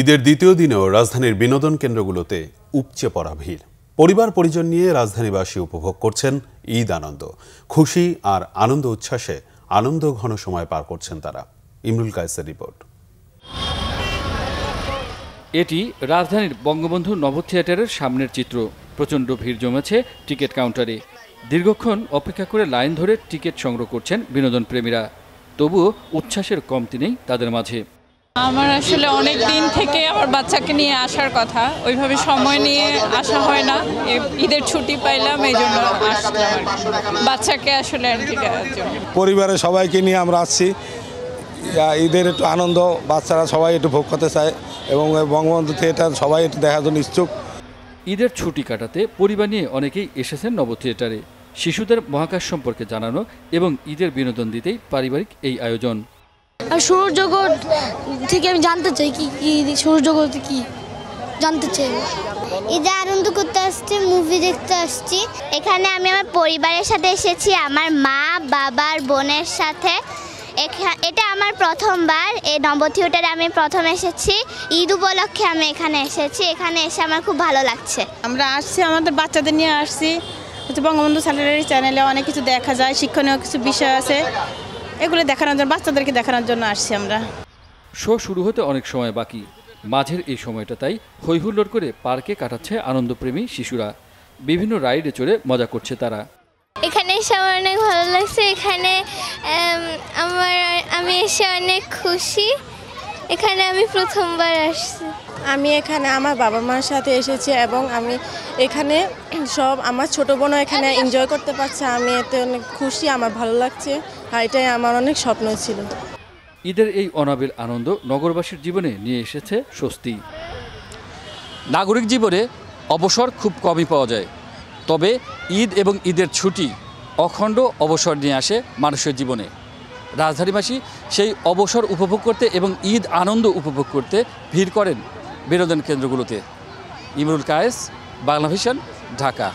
ঈদের দ্বিতীয় দিনেও রাজধানীর বিনোদন কেন্দ্রগুলোতে উপচে পড়া ভিড়। পরিবার পরিজন নিয়ে রাজধানীবাসী উপভোগ করছেন ঈদ আনন্দ। খুশি আর আনন্দ উচ্ছ্বাসে আনন্দ ঘন সময় পার করছেন তারা। ইমরুল কায়েসের রিপোর্ট। এটি রাজধানীর বঙ্গবন্ধু নব থিয়েটারের সামনের চিত্র। প্রচণ্ড ভিড় জমেছে টিকিট কাউন্টারে। দীর্ঘক্ষণ অপেক্ষা করে লাইন ধরে টিকিট সংগ্রহ করছেন বিনোদন প্রেমীরা। তবুও উচ্ছ্বাসের কমতি নেই তাদের মাঝে। আমার আসলে অনেক দিন থেকে আমার বাচ্চাকে নিয়ে আসার কথা, ওইভাবে সময় নিয়ে আসা হয় না। ঈদের ছুটি পাইলাম, এই জন্য আসলাম বাচ্চাকে আসলে আর কি দেওয়ার জন্য। পরিবারের সবাইকে নিয়ে আমরা আসছি। ঈদের একটু আনন্দ, বাচ্চারা সবাই একটু ভোগ করতে চায় এবং বঙ্গবন্ধু থিয়েটার সবাই একটু দেখার জন্য ইচ্ছুক। ঈদের ছুটি কাটাতে পরিবার নিয়ে অনেকেই এসেছেন নব থিয়েটারে। শিশুদের মহাকাশ সম্পর্কে জানানো এবং ঈদের বিনোদন দিতেই পারিবারিক এই আয়োজন। আর সৌরজগৎ থেকে আমি জানতে চাই কি সৌরজগৎ কি জানতে চাই। ঈদে আনন্দ করতে আসছি, মুভি দেখতে আসছি। এখানে আমি আমার পরিবারের সাথে এসেছি, আমার মা বাবার বোনের সাথে। এটা আমার প্রথমবার এই নব থিয়েটারে আমি প্রথম এসেছি। ঈদ উপলক্ষে আমি এখানে এসেছি। এখানে এসে আমার খুব ভালো লাগছে। আমরা আসছি আমাদের বাচ্চাদের নিয়ে আসছি। বঙ্গবন্ধু স্যাটেলাইট চ্যানেলে অনেক কিছু দেখা যায়, শিক্ষণীয় কিছু বিষয় আছে, এগুলো দেখানোর জন্য, বাচ্চাদেরকে দেখানোর জন্য আসছি আমরা। শো শুরু হতে অনেক সময় বাকি। মাঝের এই সময়টা তাই হৈহুল্লোড় করে পার্কে কাটাচ্ছে আনন্দপ্রেমী শিশুরা। বিভিন্ন রাইডে চড়ে মজা করছে তারা। এখানে এসে আমার অনেক ভালো লাগছে। এখানে আমি এসে অনেক খুশি। এখানে আমি প্রথমবার আসছি। আমি এখানে আমার বাবা মার সাথে এসেছি এবং আমি এখানে আমার ছোট বোনও এখানে এনজয় করতে পারছে। আমি এতে অনেক খুশি, আমার ভালো লাগছে, আর এটাই আমার অনেক স্বপ্ন ছিল। ঈদের এই অনাবিল আনন্দ নগরবাসীর জীবনে নিয়ে এসেছে স্বস্তি। নাগরিক জীবনে অবসর খুব কমই পাওয়া যায়, তবে ঈদ এবং ঈদের ছুটি অখণ্ড অবসর নিয়ে আসে মানুষের জীবনে। রাজধানীবাসী সেই অবসর উপভোগ করতে এবং ঈদ আনন্দ উপভোগ করতে ভিড় করেন বিনোদন কেন্দ্রগুলোতে। ইমরুল কায়েস, বাংলা ভিশন, ঢাকা।